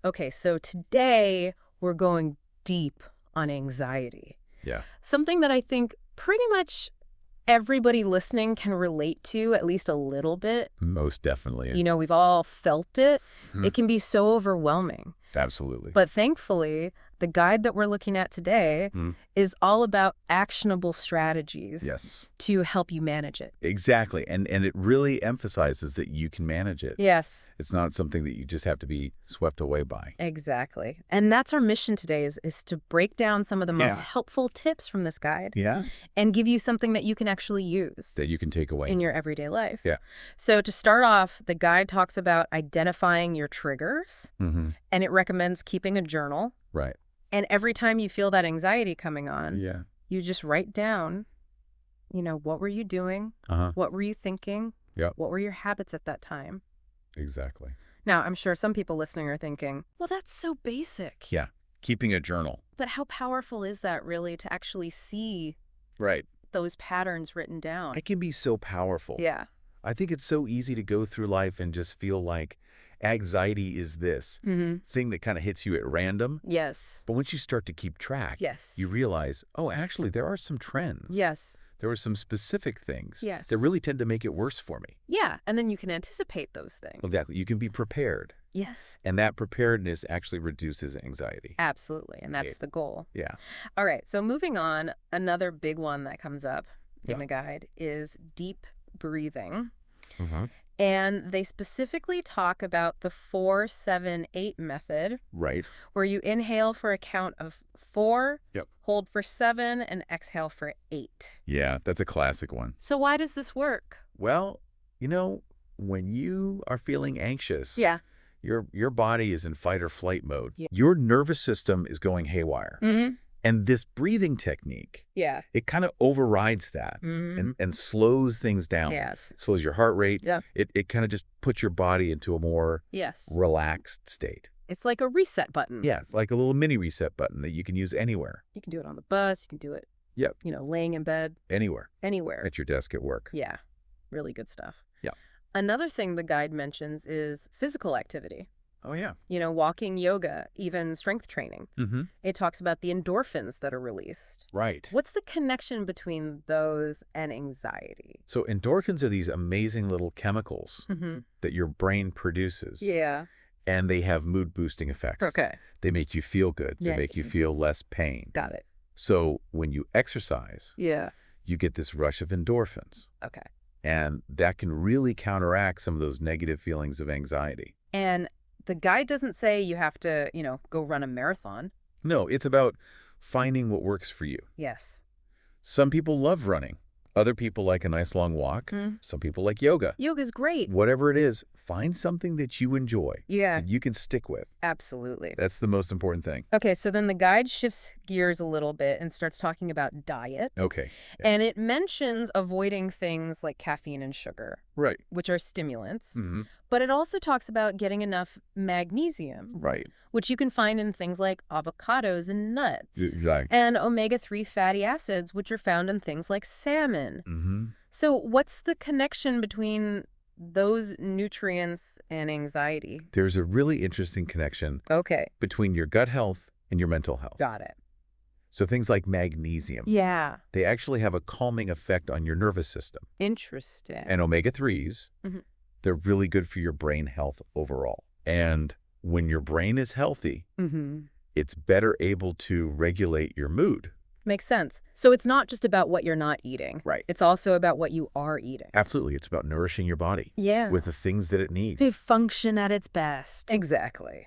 Okay, so today we're going deep on anxiety. Yeah. Something that I think pretty much everybody listening can relate to at least a little bit. Most definitely. You know, we've all felt it. Hmm. It can be so overwhelming. Absolutely. But thankfully, the guide that we're looking at today Hmm. is all about actionable strategies Yes. to help you manage it. Exactly. And it really emphasizes that you can manage it. Yes, It's not something that you just have to be swept away by. exactly. And that's our mission today is to break down some of the most Yeah. helpful tips from this guide Yeah. and give you something that you can actually use That you can take away. in your everyday life. Yeah. So to start off, the guide talks about identifying your triggers, Mm-hmm. and it recommends keeping a journal. Right. And every time you feel that anxiety coming on, Yeah. you just write down, what were you doing? Uh-huh. What were you thinking? Yep. What were your habits at that time? Exactly. Now, I'm sure some people listening are thinking, well, that's so basic. Yeah. Keeping a journal. But how powerful is that really to actually see Right. those patterns written down? It can be so powerful. Yeah. I think it's so easy to go through life and just feel like anxiety is this thing that kind of hits you at random. Yes. But once you start to keep track, Yes. you realize, oh, actually, there are some trends. Yes. There are some specific things Yes. that really tend to make it worse for me. Yeah. And then you can anticipate those things. Exactly. You can be prepared. Yes. And that preparedness actually reduces anxiety. Absolutely. And that's the goal. Yeah. All right. So moving on, another big one that comes up in Yeah. the guide is deep breathing. Mm-hmm. And they specifically talk about the 4-7-8 method, Right. where you inhale for a count of 4, Yep. hold for 7, and exhale for 8. Yeah, that's a classic one. So why does this work? Well, when you are feeling anxious, Yeah. your body is in fight or flight mode. Yeah. Your nervous system is going haywire. Mm-hmm. And this breathing technique, Yeah. it kind of overrides that Mm-hmm. and slows things down. Yes. It slows your heart rate. Yeah. It kind of just puts your body into a more Yes. relaxed state. It's like a reset button. Yeah, it's like a little mini reset button that you can use anywhere. You can do it on the bus. You can do it, Yep. laying in bed, Anywhere. anywhere. At your desk at work. Yeah. Really good stuff. Yeah. Another thing the guide mentions is physical activity. Oh, yeah. Walking, yoga, even strength training. Mm-hmm. It talks about the endorphins that are released. Right. What's the connection between those and anxiety? So endorphins are these amazing little chemicals Mm-hmm. that your brain produces. Yeah. And they have mood-boosting effects. Okay. They make you feel good. Yeah. They make you feel less pain. Got it. So when you exercise, Yeah. you get this rush of endorphins. Okay. And that can really counteract some of those negative feelings of anxiety. And the guide doesn't say you have to, go run a marathon. No, it's about finding what works for you. Yes. Some people love running. Other people like a nice long walk. Mm. Some people like yoga. Yoga's great. Whatever it is, find something that you enjoy Yeah, that you can stick with. absolutely. That's the most important thing. Okay, so then the guide shifts gears a little bit and starts talking about diet. Okay. And it mentions avoiding things like caffeine and sugar, Right. which are stimulants. Mm-hmm. But it also talks about getting enough magnesium, Right. which you can find in things like avocados and nuts. Exactly. And omega-3 fatty acids, which are found in things like salmon. Mm-hmm. So what's the connection between those nutrients and anxiety? There's a really interesting connection Okay, between your gut health and your mental health. got it. So things like magnesium, Yeah, they actually have a calming effect on your nervous system. interesting. And omega-3s, Mhm. they're really good for your brain health overall. And when your brain is healthy, Mm-hmm. it's better able to regulate your mood. Makes sense. So it's not just about what you're not eating. Right. It's also about what you are eating. Absolutely. It's about nourishing your body Yeah. with the things that it needs. To function at its best. Exactly.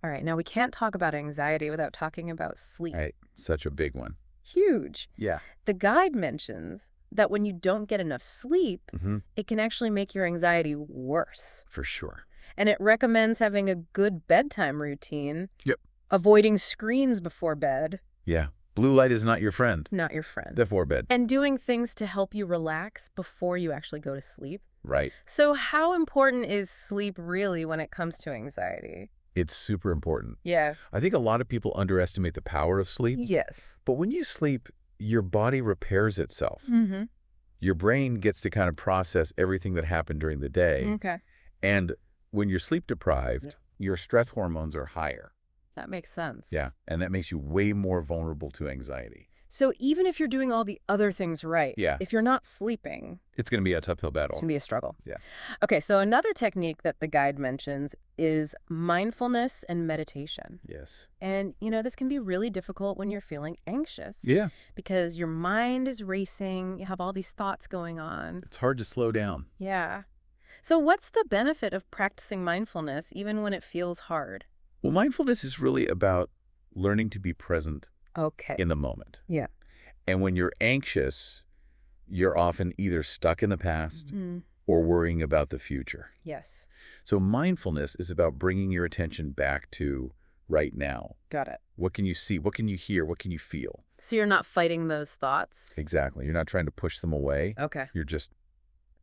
All right, now we can't talk about anxiety without talking about sleep. Right. Such a big one. Huge. Yeah. The guide mentions that when you don't get enough sleep, Mm-hmm. it can actually make your anxiety worse. For sure. And it recommends having a good bedtime routine. Yep. Avoiding screens before bed, Yeah. Blue light is not your friend not your friend. before bed. And doing things to help you relax before you actually go to sleep. Right. So how important is sleep really when it comes to anxiety? It's super important. Yeah. I think a lot of people underestimate the power of sleep. Yes. But when you sleep, your body repairs itself. Mm-hmm. Your brain gets to kind of process everything that happened during the day. Okay. And when you're sleep deprived, your stress hormones are higher. That makes sense. Yeah. And that makes you way more vulnerable to anxiety. So even if you're doing all the other things right, Yeah. if you're not sleeping, It's going to be a uphill it's battle. going to be a struggle. Yeah. Okay, so another technique that the guide mentions is mindfulness and meditation. Yes. And, this can be really difficult when you're feeling anxious. Yeah. Because your mind is racing, you have all these thoughts going on. It's hard to slow down. Yeah. So what's the benefit of practicing mindfulness even when it feels hard? Well, mindfulness is really about learning to be present Okay. in the moment. Yeah. And when you're anxious, you're often either stuck in the past or worrying about the future. Yes. So mindfulness is about bringing your attention back to right now. Got it. What can you see? What can you hear? What can you feel? So you're not fighting those thoughts? Exactly. You're not trying to push them away. Okay. You're just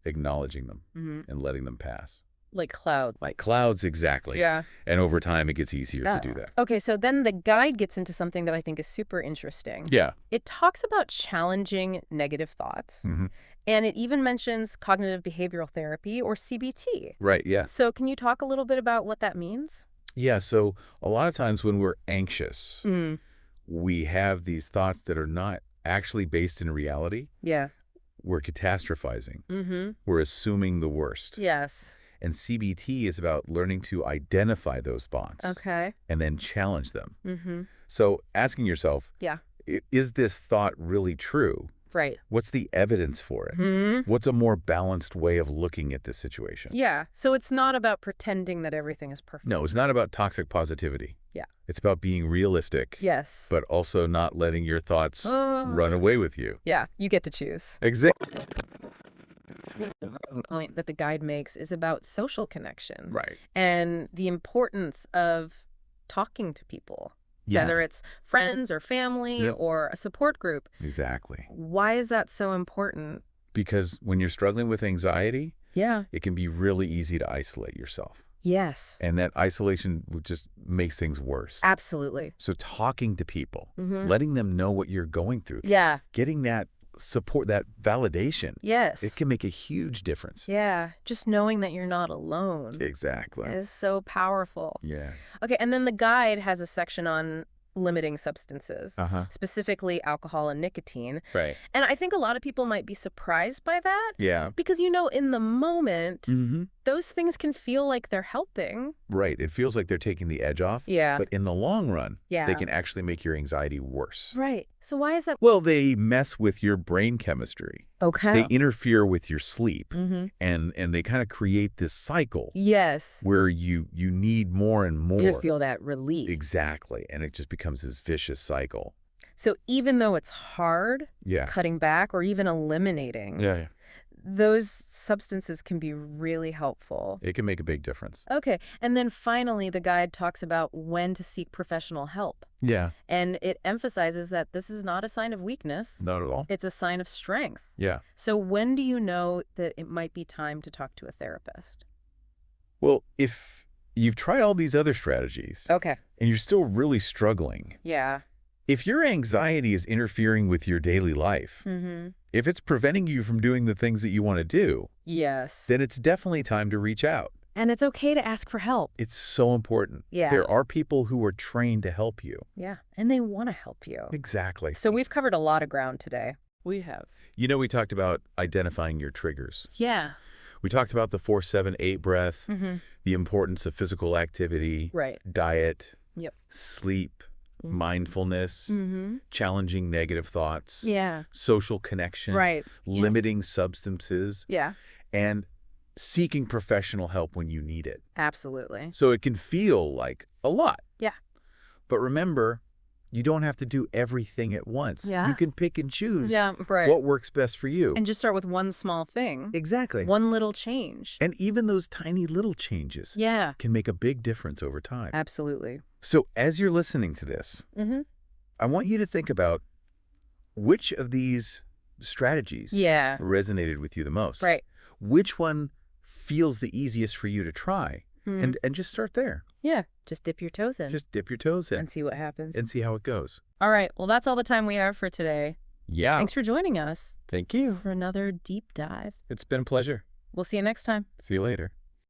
acknowledging them and letting them pass. Like clouds. Like clouds, exactly. Yeah. And over time, it gets easier to do that. Okay, so then the guide gets into something that I think is super interesting. Yeah. It talks about challenging negative thoughts, and it even mentions cognitive behavioral therapy, or CBT. Right, yeah. So can you talk a little bit about what that means? Yeah, so a lot of times when we're anxious, we have these thoughts that are not actually based in reality. Yeah. We're catastrophizing. We're assuming the worst. Yes. And CBT is about learning to identify those thoughts. Okay. And then challenge them. So asking yourself, Yeah. Is this thought really true? Right. What's the evidence for it? What's a more balanced way of looking at this situation? Yeah. So it's not about pretending that everything is perfect. No, it's not about toxic positivity. Yeah. It's about being realistic. Yes. But also not letting your thoughts run away with you. Yeah, you get to choose. Exactly. The point that the guide makes is about social connection. Right. And the importance of talking to people, Yeah. whether it's friends or family or a support group. Exactly. Why is that so important? Because when you're struggling with anxiety, Yeah. it can be really easy to isolate yourself. Yes. And that isolation just makes things worse. Absolutely. So talking to people, letting them know what you're going through, Yeah. getting that support, that validation, Yes. it can make a huge difference. Yeah. Just knowing that you're not alone Exactly. is so powerful. Yeah. Okay, and then the guide has a section on limiting substances, specifically alcohol and nicotine. Right. And I think a lot of people might be surprised by that. Yeah. Because, in the moment, those things can feel like they're helping. Right. It feels like they're taking the edge off. Yeah. But in the long run, Yeah. they can actually make your anxiety worse. Right. So why is that? Well, they mess with your brain chemistry. Okay. They interfere with your sleep. And they kind of create this cycle. Yes. Where you need more and more. You just feel that relief. Exactly. And it just becomes this vicious cycle. So even though it's hard, Yeah. cutting back or even eliminating, Yeah. those substances can be really helpful. It can make a big difference. Okay. And then finally, the guide talks about when to seek professional help. Yeah. And it emphasizes that this is not a sign of weakness. Not at all. It's a sign of strength. Yeah. So when do you know that it might be time to talk to a therapist? Well, if you've tried all these other strategies Okay. and you're still really struggling, Yeah. if your anxiety is interfering with your daily life, if it's preventing you from doing the things that you want to do, Yes. then it's definitely time to reach out. And it's okay to ask for help. It's so important. Yeah. There are people who are trained to help you. Yeah. And they want to help you. Exactly. So we've covered a lot of ground today. We have. We talked about identifying your triggers. Yeah. We talked about the 4-7-8 breath, the importance of physical activity, Right. diet, Yep. sleep, mindfulness, challenging negative thoughts, Yeah. social connection, Right. limiting substances, Yeah. and seeking professional help when you need it. Absolutely. So it can feel like a lot. Yeah. But remember, you don't have to do everything at once. Yeah. You can pick and choose Yeah. Right. what works best for you. And just start with one small thing. Exactly. One little change. And even those tiny little changes Yeah. can make a big difference over time. Absolutely. So as you're listening to this, I want you to think about which of these strategies Yeah. resonated with you the most. Right. Which one feels the easiest for you to try? And just start there. Yeah. Just dip your toes in. Just dip your toes in and see what happens. and see how it goes. All right. Well, that's all the time we have for today. Yeah. Thanks for joining us Thank you. for another deep dive. It's been a pleasure. We'll see you next time. See you later.